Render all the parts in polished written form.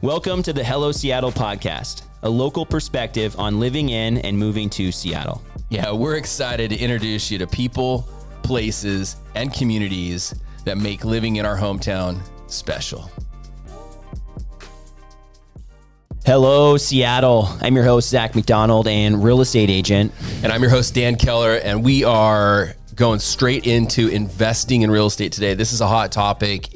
Welcome to the Hello Seattle podcast, a local perspective on living in and moving to Seattle. Yeah, we're excited to introduce you to people, places, and communities that make living in our hometown special. Hello, Seattle. I'm your host, Zach McDonald, and real estate agent. And I'm your host, Dan Keller, and we are going straight into investing in real estate today. This is a hot topic.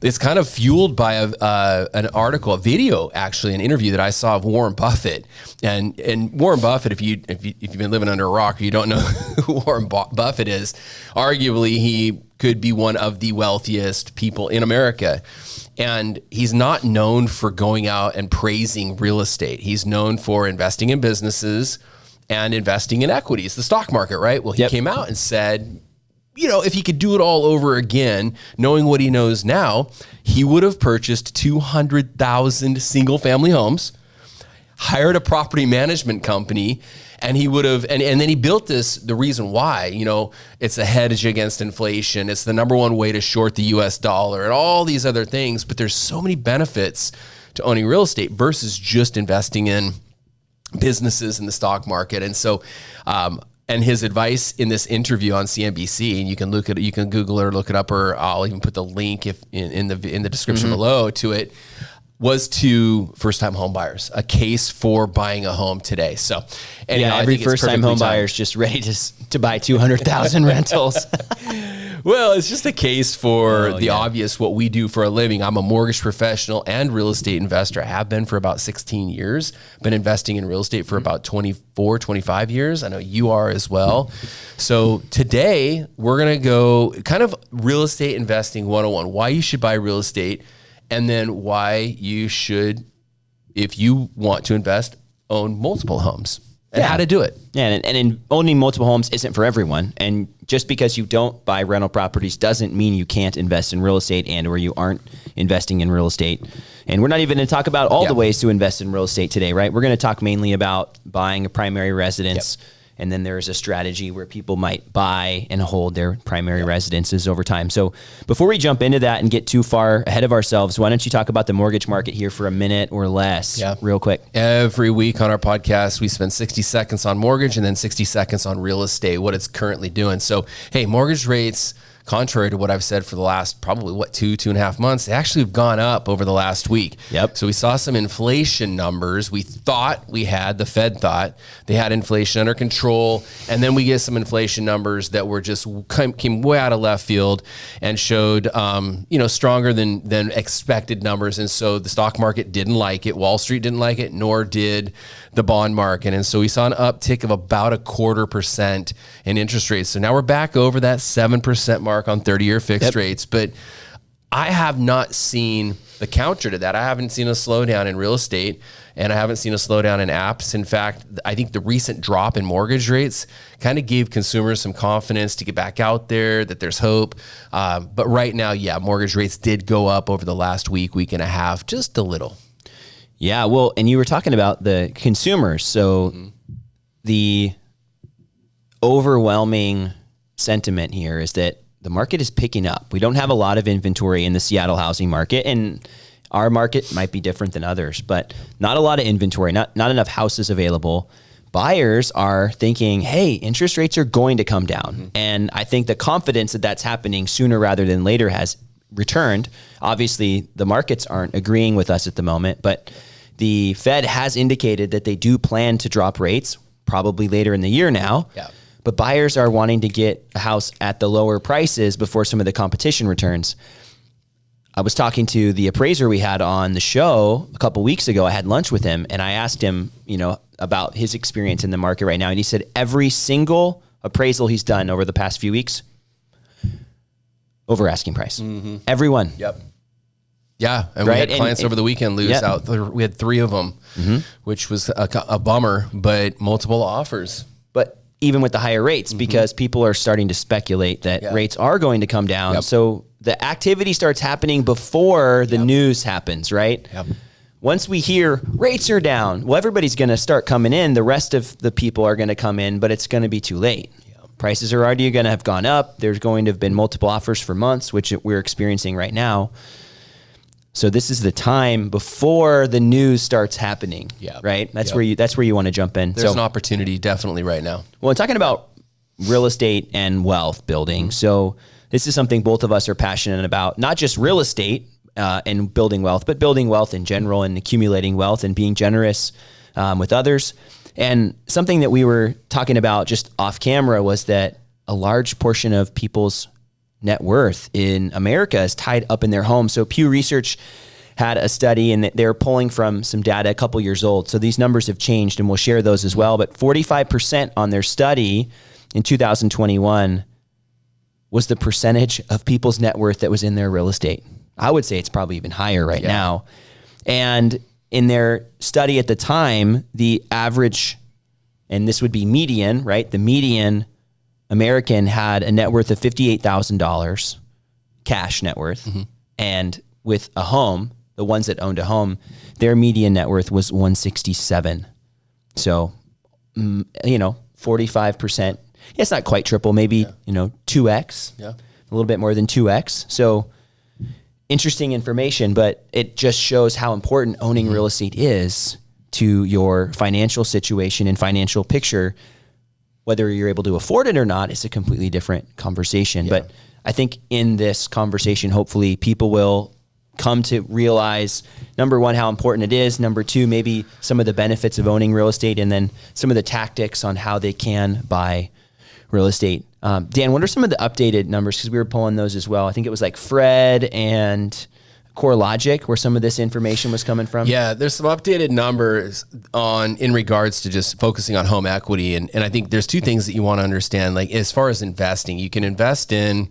It's kind of fueled by an article, a video, actually, an interview that I saw of Warren Buffett. And Warren Buffett, if you've been living under a rock or you don't know who Warren Buffett is, arguably he could be one of the wealthiest people in America. And he's not known for going out and praising real estate. He's known for investing in businesses and investing in equities, the stock market, right? Well, he came out and said, you know, if he could do it all over again, knowing what he knows now, he would have purchased 200,000 single family homes, hired a property management company, and he would have, and then he built this, the reason why, you know, it's a hedge against inflation. It's the number one way to short the US dollar and all these other things. But there's so many benefits to owning real estate versus just investing in businesses in the stock market. And so, and his advice in this interview on CNBC, and you can look at it, you can Google it or look it up, or I'll even put the link in the description below to it, was to first-time home buyers, a case for buying a home today. So, anyhow, every first-time home buyer is just ready to buy 200,000 rentals. Well, it's just a case for obvious, what we do for a living. I'm a mortgage professional and real estate investor. I have been for about 16 years. Been investing in real estate for about 24, 25 years. I know you are as well. So today we're going to go kind of real estate investing 101, why you should buy real estate, and then why you should, if you want to invest, own multiple homes. And how to do it. Yeah, and owning multiple homes isn't for everyone. And just because you don't buy rental properties doesn't mean you can't invest in real estate and or you aren't investing in real estate. And we're not even going to talk about all the ways to invest in real estate today, right? We're going to talk mainly about buying a primary residence. And then there's a strategy where people might buy and hold their primary residences over time. So before we jump into that and get too far ahead of ourselves, why don't you talk about the mortgage market here for a minute or less, real quick? Every week on our podcast, we spend 60 seconds on mortgage and then 60 seconds on real estate, what it's currently doing. So, hey, mortgage rates, contrary to what I've said for the last probably, 2.5 months, they actually have gone up over the last week. So we saw some inflation numbers. We thought the Fed thought they had inflation under control. And then we get some inflation numbers that were just came way out of left field and showed, stronger than expected numbers. And so the stock market didn't like it. Wall Street didn't like it, nor did the bond market. And so we saw an uptick of about 0.25% in interest rates. So now we're back over that 7% mark on 30-year fixed rates. But I have not seen the counter to that. I haven't seen a slowdown in real estate, and I haven't seen a slowdown in apps. In fact, I think the recent drop in mortgage rates kind of gave consumers some confidence to get back out there, that there's hope. But right now, mortgage rates did go up over the last week and a half, just a little. Yeah, well, and you were talking about the consumers. So the overwhelming sentiment here is that the market is picking up. We don't have a lot of inventory in the Seattle housing market, and our market might be different than others, but not a lot of inventory, not enough houses available. Buyers are thinking, hey, interest rates are going to come down. And I think the confidence that that's happening sooner rather than later has returned. Obviously, the markets aren't agreeing with us at the moment, but the Fed has indicated that they do plan to drop rates probably later in the year now. But buyers are wanting to get a house at the lower prices before some of the competition returns. I was talking to the appraiser we had on the show a couple weeks ago. I had lunch with him and I asked him, about his experience in the market right now. And he said every single appraisal he's done over the past few weeks, over asking price. Everyone. Yeah, and we had clients over the weekend lose out. We had 3 of them, which was a bummer, but multiple offers. But even with the higher rates, because people are starting to speculate that rates are going to come down. So the activity starts happening before the news happens, right? Once we hear rates are down, well, everybody's going to start coming in. The rest of the people are going to come in, but it's going to be too late. Prices are already going to have gone up. There's going to have been multiple offers for months, which we're experiencing right now. So this is the time before the news starts happening. Yeah. Right. That's where you want to jump in. There's an opportunity definitely right now. Well, talking about real estate and wealth building. So this is something both of us are passionate about, not just real estate and building wealth, but building wealth in general and accumulating wealth and being generous with others. And something that we were talking about just off camera was that a large portion of people's net worth in America is tied up in their home. So Pew Research had a study, and they're pulling from some data a couple years old. So these numbers have changed, and we'll share those as well. But 45% on their study in 2021 was the percentage of people's net worth that was in their real estate. I would say it's probably even higher right now. And in their study at the time, the average, and this would be median, right? The median American had a net worth of $58,000, cash net worth. And with a home, the ones that owned a home, their median net worth was 167. So, 45%. It's not quite triple, maybe, 2X, a little bit more than 2X. So interesting information, but it just shows how important owning real estate is to your financial situation and financial picture. Whether you're able to afford it or not, it's a completely different conversation. But I think in this conversation, hopefully people will come to realize, number one, how important it is. Number two, maybe some of the benefits of owning real estate, and then some of the tactics on how they can buy real estate. Dan, what are some of the updated numbers? Because we were pulling those as well. I think it was like Fred and CoreLogic where some of this information was coming from. Yeah, there's some updated numbers in regards to just focusing on home equity. And I think there's two things that you want to understand. Like as far as investing, you can invest in,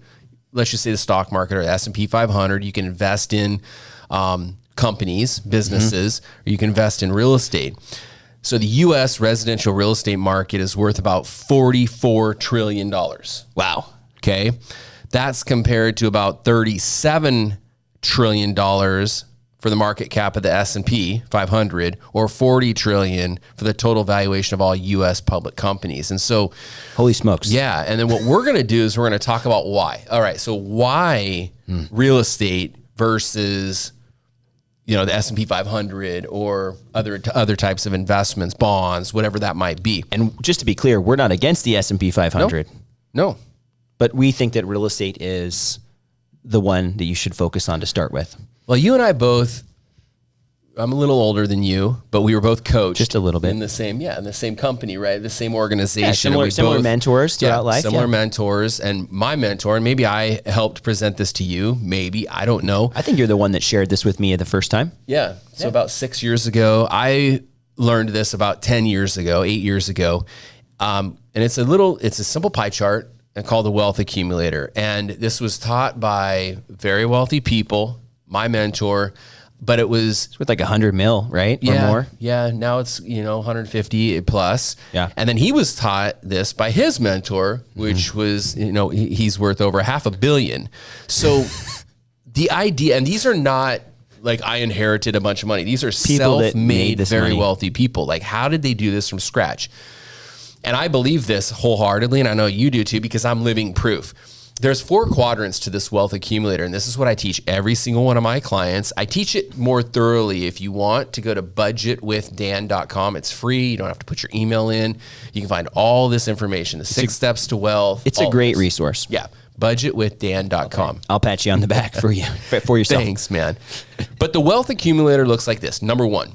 let's just say the stock market or the S&P 500. You can invest in companies, businesses, or you can invest in real estate. So the U.S. residential real estate market is worth about $44 trillion. Wow. Okay. That's compared to about $37 trillion for the market cap of the S&P 500, or $40 trillion for the total valuation of all U.S. public companies. And so, holy smokes. Yeah. And then what we're going to do is we're going to talk about why. All right. So why real estate versus the S&P 500 or other types of investments, bonds, whatever that might be. And just to be clear, we're not against the S&P 500. No. But we think that real estate is the one that you should focus on to start with. Well, you and I both, I'm a little older than you, but we were both coached. Just a little bit. In the same company, right? The same organization. Yeah, similar mentors throughout life. Similar mentors. And my mentor, and maybe I helped present this to you, maybe, I don't know. I think you're the one that shared this with me the first time. Yeah. So about 6 years ago, I learned this about 8 years ago. And it's a simple pie chart called the Wealth Accumulator. And this was taught by very wealthy people, my mentor. But it's worth like 100 mil, right? Yeah, or more. Yeah. Now it's, 150 plus. Yeah. And then he was taught this by his mentor, which was, he's worth over $500 million. So the idea, and these are not like I inherited a bunch of money. These are people self-made, very money. wealthy people. Like, how did they do this from scratch? And I believe this wholeheartedly, and I know you do too, because I'm living proof. There's 4 quadrants to this wealth accumulator, and this is what I teach every single one of my clients. I teach it more thoroughly. If you want to go to budgetwithdan.com, it's free. You don't have to put your email in. You can find all this information, the 6 steps to wealth. It's a great resource. Yeah, budgetwithdan.com. Okay. I'll pat you on the back for yourself. Thanks, man. But the wealth accumulator looks like this. Number 1,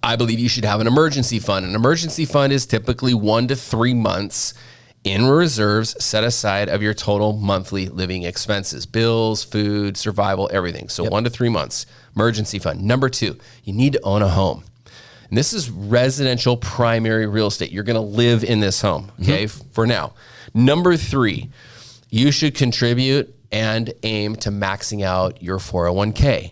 I believe you should have an emergency fund. An emergency fund is typically 1 to 3 months in reserves set aside of your total monthly living expenses, bills, food, survival, everything. So 1 to 3 months, emergency fund. Number 2, you need to own a home. And this is residential primary real estate. You're going to live in this home, okay, for now. Number 3, you should contribute and aim to maxing out your 401k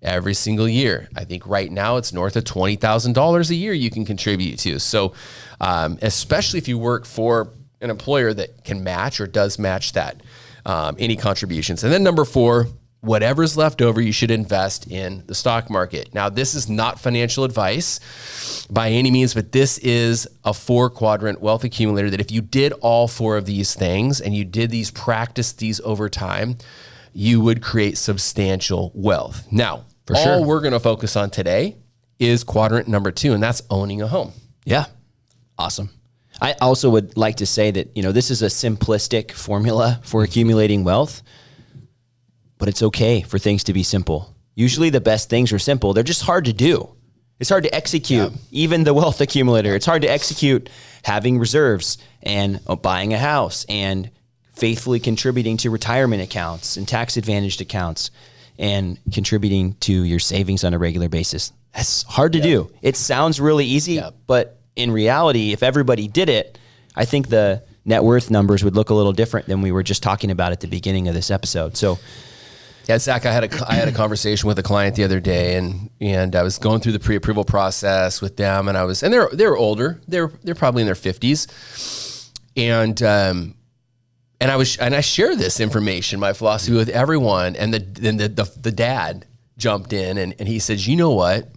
every single year. I think right now it's north of $20,000 a year you can contribute to. So especially if you work for an employer that can match or does match that, any contributions. And then number 4, whatever's left over, you should invest in the stock market. Now, this is not financial advice by any means, but this is a 4-quadrant wealth accumulator that if you did all 4 of these things and you did practice these over time, you would create substantial wealth. Now, all we're going to focus on today is quadrant number 2, and that's owning a home. Yeah. Awesome. I also would like to say that, this is a simplistic formula for accumulating wealth, but it's okay for things to be simple. Usually the best things are simple. They're just hard to do. It's hard to execute, even the wealth accumulator. It's hard to execute having reserves and buying a house and faithfully contributing to retirement accounts and tax advantaged accounts and contributing to your savings on a regular basis. That's hard to do. It sounds really easy, but in reality, if everybody did it, I think the net worth numbers would look a little different than we were just talking about at the beginning of this episode. So, yeah, Zach, I had a conversation with a client the other day, and I was going through the pre-approval process with them, and they're older, they're probably in their 50s, and I share this information, my philosophy, with everyone, and the dad jumped in and he says, you know what?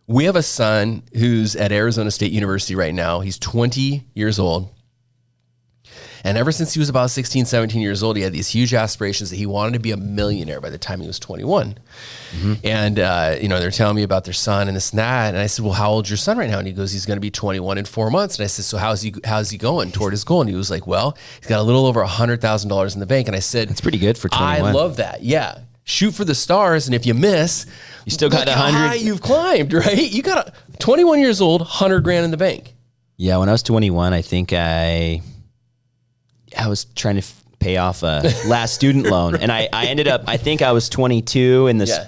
We have a son who's at Arizona State University right now. He's 20 years old. And ever since he was about 16, 17 years old, he had these huge aspirations that he wanted to be a millionaire by the time he was 21. Mm-hmm. And, they're telling me about their son and this and that. And I said, well, how old's your son right now? And he goes, he's going to be 21 in 4 months. And I said, so how's he going toward his goal? And he was like, well, he's got a little over $100,000 in the bank. And I said, that's pretty good for 21. I love that. Yeah. Shoot for the stars. And if you miss, you still got 100. How high you've climbed, right? You got 21 years old, 100 grand in the bank. Yeah. When I was 21, I think I was trying to pay off a last student loan, and I ended up, I think I was 22 in this.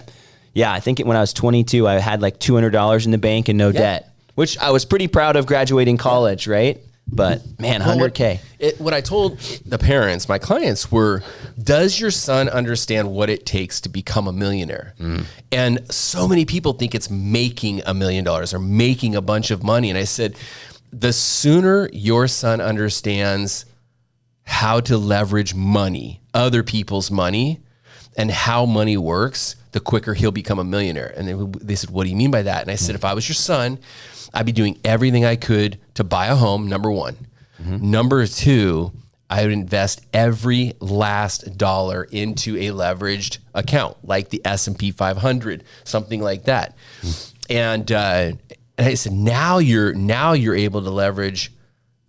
Yeah. I think when I was 22, I had like $200 in the bank and no debt, which I was pretty proud of graduating college. Right. But man, 100K. What I told the parents, my clients, were, does your son understand what it takes to become a millionaire? And so many people think it's making $1 million or making a bunch of money. And I said, the sooner your son understands how to leverage money, other people's money, and how money works, the quicker he'll become a millionaire. And they said, what do you mean by that? And I said, if I was your son, I'd be doing everything I could to buy a home, number one. Mm-hmm. Number two, I would invest every last dollar into a leveraged account, like the S&P 500, something like that. And I said, now you're able to leverage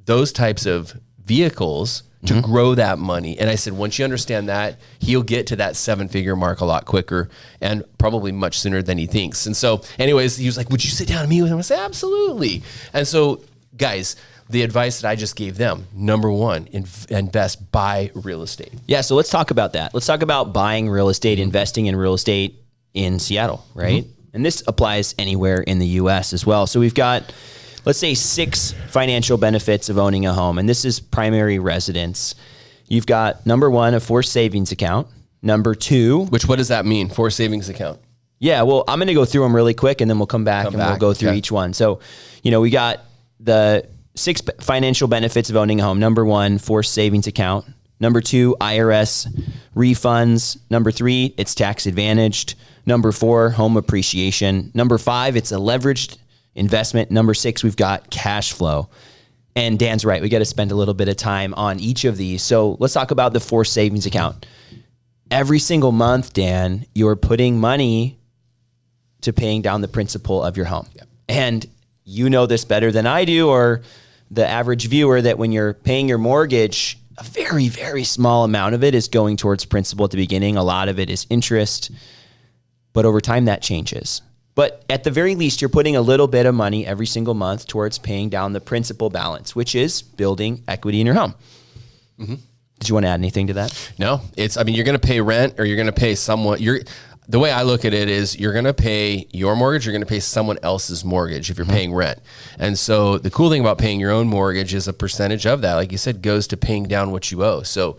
those types of vehicles to grow that money. And I said, once you understand that, he'll get to that 7-figure mark a lot quicker and probably much sooner than he thinks. And so anyways, he was like, would you sit down and meet with him? I said, absolutely. And so guys, the advice that I just gave them, number one, invest, buy real estate. Yeah. So let's talk about that. Let's talk about buying real estate, investing in real estate in Seattle, right? And this applies anywhere in the US as well. So we've got, let's say, 6 financial benefits of owning a home. And this is primary residence. You've got number 1, a forced savings account. Number 2. What does that mean? Forced savings account? Yeah, well, I'm going to go through them really quick and then we'll come back and we'll go through each one. So, we got the 6 financial benefits of owning a home. Number 1, forced savings account. Number 2, IRS refunds. Number 3, it's tax advantaged. Number 4, home appreciation. Number 5, it's a leveraged investment. Number 6, we've got cash flow. And Dan's right. We got to spend a little bit of time on each of these. So let's talk about the forced savings account. Every single month, Dan, you're putting money to paying down the principal of your home. Yep. And you know this better than I do, or the average viewer, that when you're paying your mortgage, a very, very small amount of it is going towards principal at the beginning. A lot of it is interest. But over time, that changes. But at the very least, you're putting a little bit of money every single month towards paying down the principal balance, which is building equity in your home. Mm-hmm. Did you want to add anything to that? No, you're going to pay rent, or you're going to pay someone. The way I look at it is, you're going to pay your mortgage, you're going to pay someone else's mortgage if you're paying rent. And so the cool thing about paying your own mortgage is a percentage of that, like you said, goes to paying down what you owe. So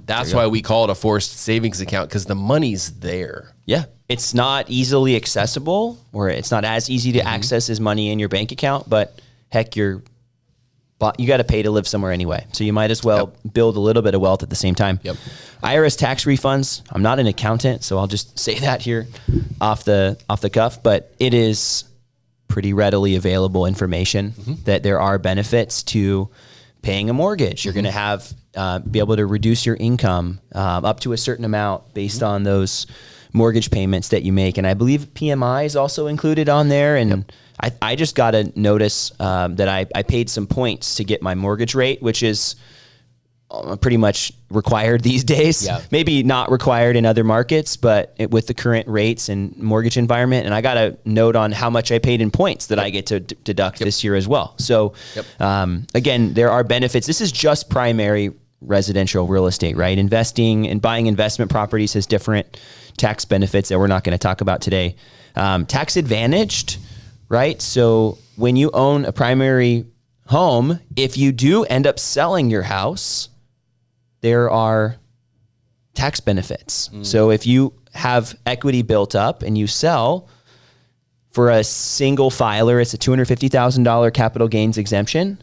that's why we call it a forced savings account, because the money's there. Yeah. It's not easily accessible, or it's not as easy to access as money in your bank account, but heck, you got to pay to live somewhere anyway. So you might as well build a little bit of wealth at the same time. Yep. IRS tax refunds. I'm not an accountant, so I'll just say that here off the cuff, but it is pretty readily available information that there are benefits to paying a mortgage. You're going to have be able to reduce your income up to a certain amount based on those mortgage payments that you make. And I believe PMI is also included on there. And I just got a notice that I paid some points to get my mortgage rate, which is pretty much required these days. Yeah. Maybe not required in other markets, but with the current rates and mortgage environment. And I got a note on how much I paid in points that I get to deduct this year as well. So again, there are benefits. This is just primary residential real estate, right? Investing and buying investment properties has different tax benefits that we're not going to talk about today. Tax advantaged, right? So when you own a primary home, if you do end up selling your house, there are tax benefits. So if you have equity built up and you sell, for a single filer, it's a $250,000 capital gains exemption.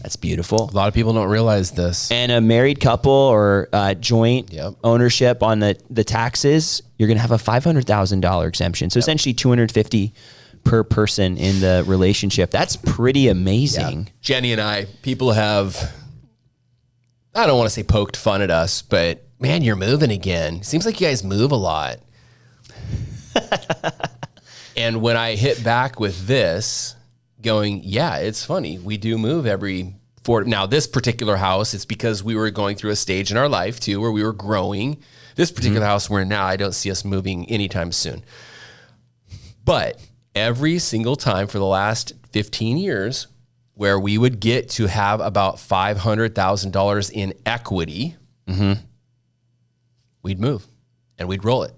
That's beautiful. A lot of people don't realize this. And a married couple or joint ownership on the taxes, you're going to have a $500,000 exemption. So essentially $250,000 per person in the relationship. That's pretty amazing. Jenny and I, people have, I don't want to say poked fun at us, but man, you're moving again. Seems like you guys move a lot. And when I hit back with this, going, yeah, it's funny. We do move every 4. Now, this particular house, it's because we were going through a stage in our life too, where we were growing. This particular house we're in now, I don't see us moving anytime soon. But every single time for the last 15 years, where we would get to have about $500,000 in equity, we'd move and we'd roll it.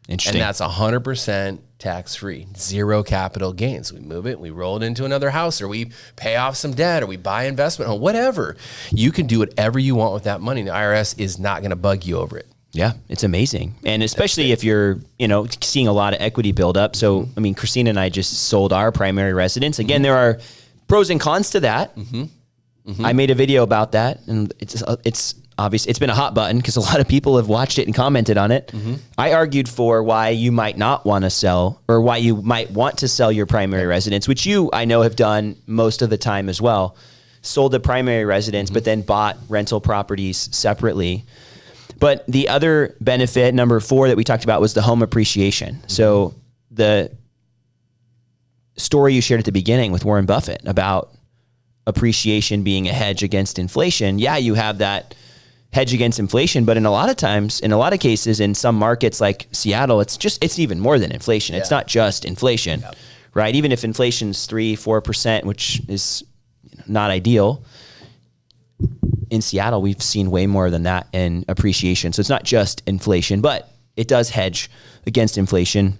Interesting. And that's 100% tax-free, zero capital gains. We move it, we roll it into another house, or we pay off some debt, or we buy investment home, whatever. You can do whatever you want with that money. The IRS is not going to bug you over it. Yeah, it's amazing. And especially if you're, seeing a lot of equity build up. So, I mean, Christina and I just sold our primary residence. Again, there are pros and cons to that. I made a video about that, and it's obvious. It's been a hot button because a lot of people have watched it and commented on it. I argued for why you might not want to sell, or why you might want to sell your primary residence, which you, I know, have done most of the time as well. Sold the primary residence, but then bought rental properties separately. But the other benefit, number 4, that we talked about was the home appreciation. So the story you shared at the beginning with Warren Buffett about appreciation being a hedge against inflation. Yeah, you have that hedge against inflation, but in a lot of cases, in some markets like Seattle, it's even more than inflation. It's not just inflation, right? Even if inflation's 3-4%, which is not ideal, in Seattle, we've seen way more than that in appreciation. So it's not just inflation, but it does hedge against inflation.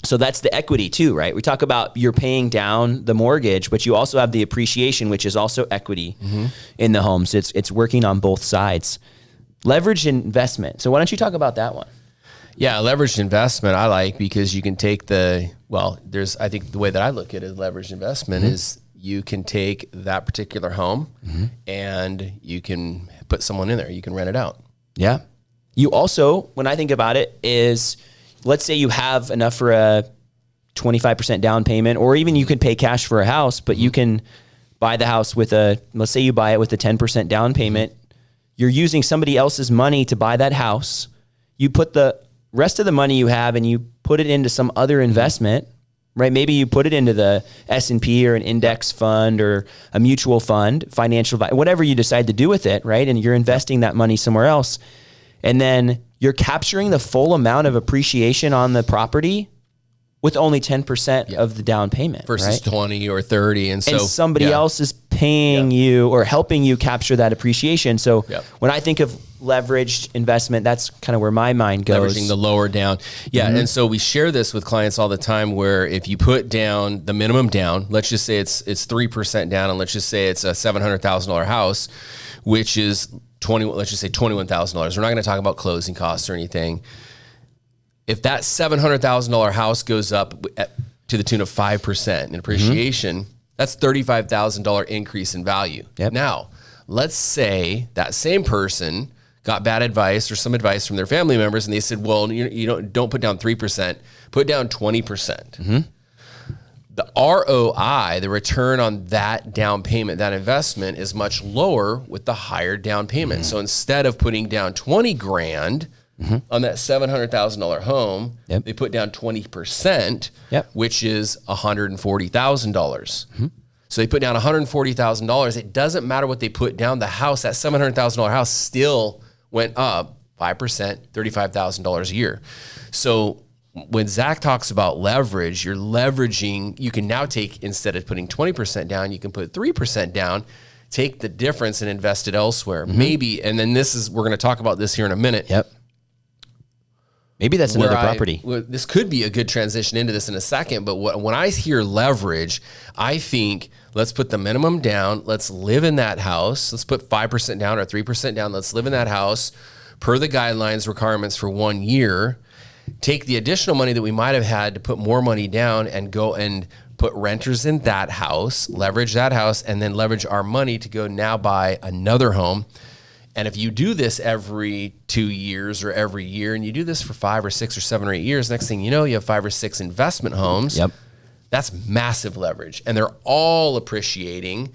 So that's the equity too, right? We talk about you're paying down the mortgage, but you also have the appreciation, which is also equity in the home. So it's working on both sides. Leveraged investment. So why don't you talk about that one? Yeah, leveraged investment I like, because you can take I think the way that I look at it, leveraged investment is you can take that particular home and you can put someone in there. You can rent it out. Yeah. You also, when I think about it, is let's say you have enough for a 25% down payment, or even you can pay cash for a house, but you can buy the house let's say you buy it with a 10% down payment. You're using somebody else's money to buy that house. You put the rest of the money you have and you put it into some other investment, right? Maybe you put it into the S&P or an index fund or a mutual fund, whatever you decide to do with it, right? And you're investing that money somewhere else. And then you're capturing the full amount of appreciation on the property with only 10% of the down payment versus 20 or 30. And somebody else is paying you or helping you capture that appreciation. So when I think of leveraged investment, that's kind of where my mind goes. Leveraging the lower down. Yeah. And so we share this with clients all the time, where if you put down the minimum down, let's just say it's 3% down, and let's just say it's a $700,000 house, which is let's just say $21,000. We're not going to talk about closing costs or anything. If that $700,000 house goes up to the tune of 5% in appreciation, that's $35,000 increase in value. Now, let's say that same person got bad advice or some advice from their family members, and they said, well, you don't put down 3%, put down 20%. the ROI, the return on that down payment, that investment, is much lower with the higher down payment. So instead of putting down 20 grand on that $700,000 home, they put down 20%, which is $140,000. So they put down $140,000. It doesn't matter what they put down. The house, that $700,000 house, still went up 5%, $35,000 a year. So when Zach talks about leverage, you're leveraging. You can now take, instead of putting 20% down, you can put 3% down, take the difference and invest it elsewhere. Maybe, and then we're going to talk about this here in a minute. Maybe that's another property. This could be a good transition into this in a second, but when I hear leverage, I think, let's put the minimum down. Let's live in that house. Let's put 5% down or 3% down. Let's live in that house per the guidelines requirements for 1 year. Take the additional money that we might have had to put more money down and go and put renters in that house, leverage that house, and then leverage our money to go now buy another home. And if you do this every 2 years or every year, and you do this for 5 or 6 or 7 or 8 years, next thing you know, you have 5 or 6 investment homes. That's massive leverage. And they're all appreciating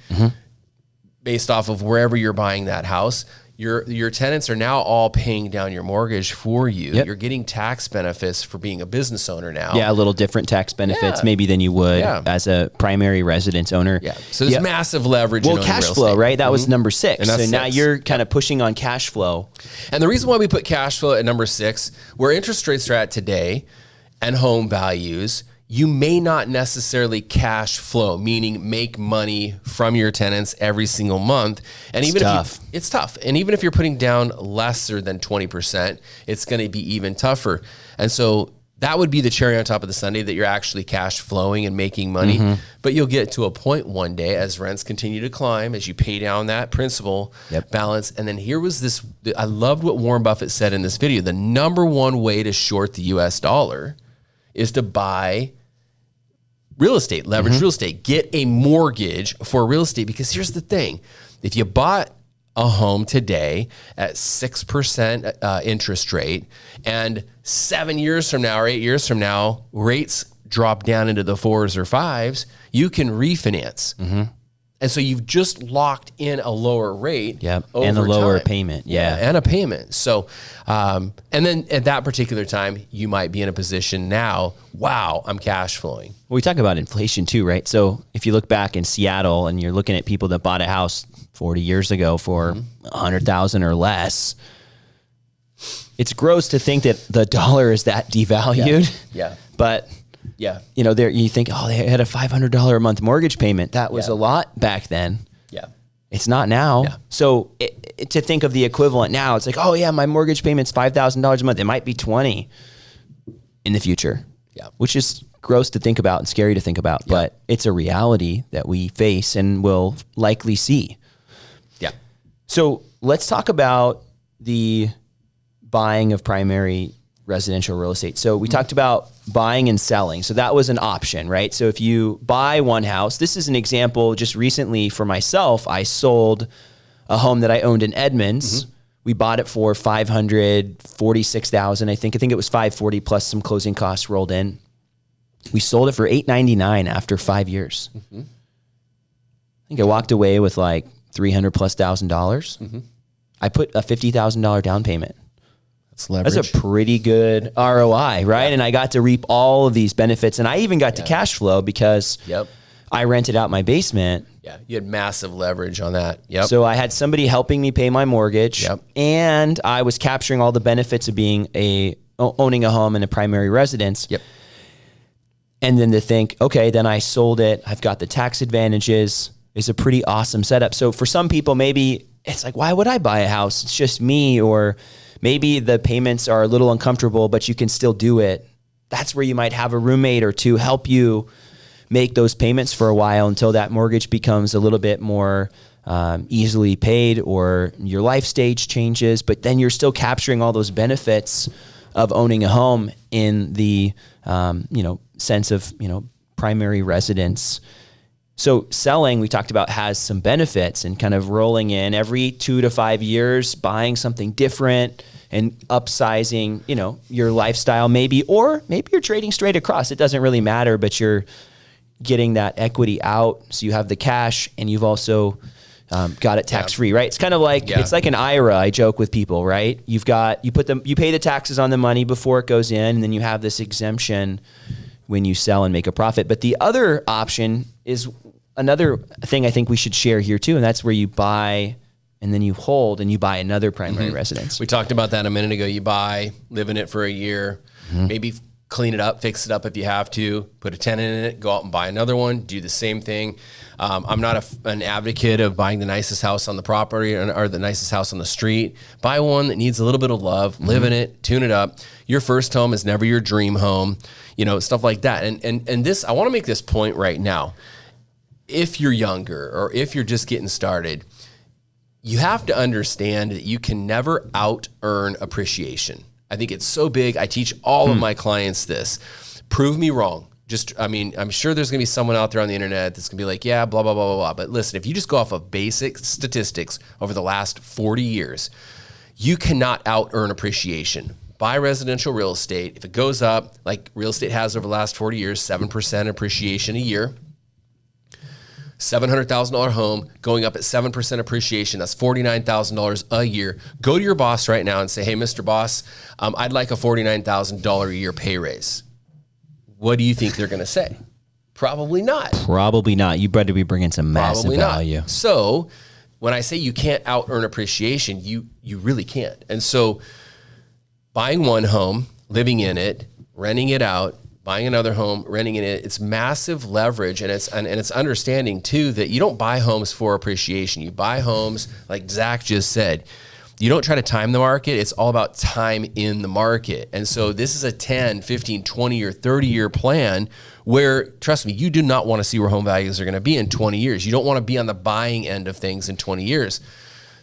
based off of wherever you're buying that house. Your tenants are now all paying down your mortgage for you. You're getting tax benefits for being a business owner now. A little different tax benefits maybe than you would as a primary residence owner. So there's massive leverage. Well, cash flow, right? That was number 6. So now you're kind of pushing on cash flow. And the reason why we put cash flow at number 6, where interest rates are at today and home values, you may not necessarily cash flow, meaning make money from your tenants every single month. And even if it's tough. And even if you're putting down lesser than 20%, it's going to be even tougher. And so that would be the cherry on top of the sundae, that you're actually cash flowing and making money. But you'll get to a point one day as rents continue to climb, as you pay down that principal balance. And then here was this, I loved what Warren Buffett said in this video. The number one way to short the US dollar is to buy real estate, leverage real estate, get a mortgage for real estate. Because here's the thing. If you bought a home today at 6% interest rate, and 7 years from now or 8 years from now, rates drop down into the 4s or 5s, you can refinance. And so you've just locked in a lower rate. And a lower payment. And a payment. So, and then at that particular time, you might be in a position now, wow, I'm cash flowing. Well, we talk about inflation too, right? So if you look back in Seattle and you're looking at people that bought a house 40 years ago for $100,000 or less, it's gross to think that the dollar is that devalued. But you know, there you think, oh, they had a $500 a month mortgage payment. That was a lot back then. It's not now. So to think of the equivalent now, it's like, oh yeah, my mortgage payment's $5,000 a month. It might be 20 in the future. Which is gross to think about and scary to think about, but it's a reality that we face and will likely see. So let's talk about the buying of primary residential real estate. So we talked about buying and selling. So that was an option, right? So if you buy one house, this is an example just recently for myself. I sold a home that I owned in Edmonds. We bought it for $546,000. I think it was $540 plus some closing costs rolled in. We sold it for $899 after 5 years. I think I walked away with like $300 plus $1,000. I put a $50,000 down payment. That's a pretty good ROI, right? And I got to reap all of these benefits, and I even got to cash flow because I rented out my basement. You had massive leverage on that. So I had somebody helping me pay my mortgage, and I was capturing all the benefits of being owning a home and a primary residence. And then to think, okay, then I sold it. I've got the tax advantages. It's a pretty awesome setup. So for some people, maybe it's like, why would I buy a house? It's just me. Or maybe the payments are a little uncomfortable, but you can still do it. That's where you might have a roommate or two help you make those payments for a while until that mortgage becomes a little bit more easily paid, or your life stage changes, but then you're still capturing all those benefits of owning a home in the sense of primary residence. So selling, we talked about, has some benefits, and kind of rolling in every 2 to 5 years, buying something different and upsizing, your lifestyle maybe, or maybe you're trading straight across. It doesn't really matter, but you're getting that equity out, so you have the cash and you've also got it tax free, right? It's kind of like it's like an IRA. I joke with people, right? You pay the taxes on the money before it goes in, and then you have this exemption when you sell and make a profit. But the other option is another thing I think we should share here too, and that's where you buy and then you hold and you buy another primary residence. We talked about that a minute ago. You buy, live in it for a year, maybe clean it up, fix it up if you have to, put a tenant in it, go out and buy another one, do the same thing. I'm not an advocate of buying the nicest house on the property or the nicest house on the street. Buy one that needs a little bit of love, live in it, tune it up. Your first home is never your dream home, stuff like that. And this, I want to make this point right now. If you're younger or if you're just getting started, you have to understand that you can never out-earn appreciation. I think it's so big. I teach all of my clients this. Prove me wrong. I'm sure there's going to be someone out there on the internet that's going to be like, yeah, blah, blah, blah, blah, blah. But listen, if you just go off of basic statistics over the last 40 years, you cannot out-earn appreciation. Buy residential real estate. If it goes up, like real estate has over the last 40 years, 7% appreciation a year, $700,000 home going up at 7% appreciation. That's $49,000 a year. Go to your boss right now and say, hey, Mr. Boss, I'd like a $49,000 a year pay raise. What do you think they're going to say? Probably not. Probably not. You better be bringing some massive value. So when I say you can't out earn appreciation, you really can't. And so buying one home, living in it, renting it out, buying another home, renting in it, it's massive leverage, and it's understanding too that you don't buy homes for appreciation. You buy homes, like Zach just said, you don't try to time the market. It's all about time in the market. And so this is a 10, 15, 20 or 30-year plan where, trust me, you do not want to see where home values are going to be in 20 years. You don't want to be on the buying end of things in 20 years.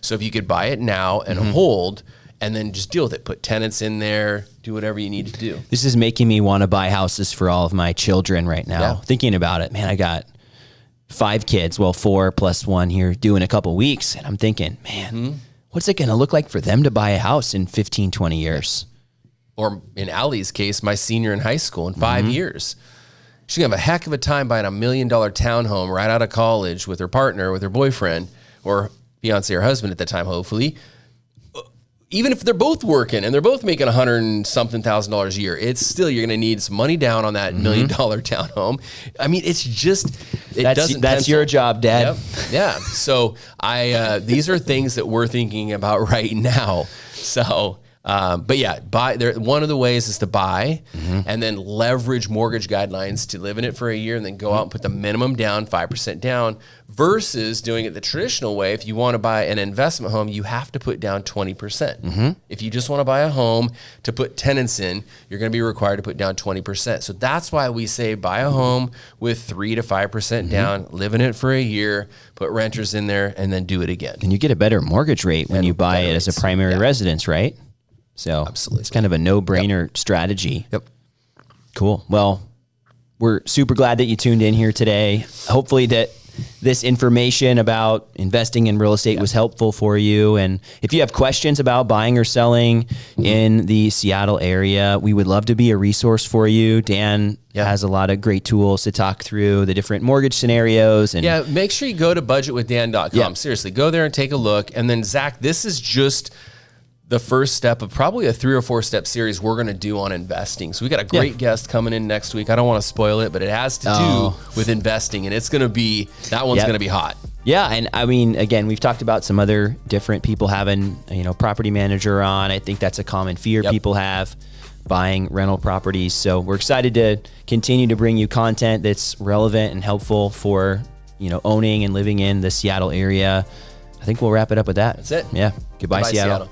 So if you could buy it now and hold, and then just deal with it. Put tenants in there, do whatever you need to do. This is making me want to buy houses for all of my children right now. Yeah. Thinking about it, man, I got 5 kids, 4 plus 1 here due in a couple weeks. And I'm thinking, man, what's it going to look like for them to buy a house in 15, 20 years? Or in Allie's case, my senior in high school in 5 years. She's going to have a heck of a time buying $1 million townhome right out of college with her partner, with her boyfriend, or fiance or husband at the time, hopefully. Even if they're both working and they're both making $100,000-something a year, it's still, you're going to need some money down on that $1 million townhome. I mean, it's just, that's your job, Dad. Yep. Yeah. So these are things that we're thinking about right now. So, but yeah, one of the ways is to buy and then leverage mortgage guidelines to live in it for a year and then go out and put the minimum down, 5% down, versus doing it the traditional way. If you want to buy an investment home, you have to put down 20%. If you just want to buy a home to put tenants in, you're going to be required to put down 20%. So that's why we say buy a home with 3 to 5% down, live in it for a year, put renters in there, and then do it again. And you get a better mortgage rate when you buy it as a primary residence, right? So absolutely, it's kind of a no-brainer strategy. Yep. Cool. Well, we're super glad that you tuned in here today. Hopefully that this information about investing in real estate was helpful for you. And if you have questions about buying or selling in the Seattle area, we would love to be a resource for you. Dan has a lot of great tools to talk through the different mortgage scenarios. And make sure you go to budgetwithdan.com. Seriously, go there and take a look. And then Zach, this is just the first step of probably a 3 or 4 step series we're going to do on investing. So we got a great guest coming in next week. I don't want to spoil it, but it has to do with investing, and it's going to be, that one's going to be hot. Yeah. And I mean, again, we've talked about some other different people having, property manager on. I think that's a common fear people have, buying rental properties. So we're excited to continue to bring you content that's relevant and helpful for, owning and living in the Seattle area. I think we'll wrap it up with that. That's it. Yeah. Goodbye, Seattle.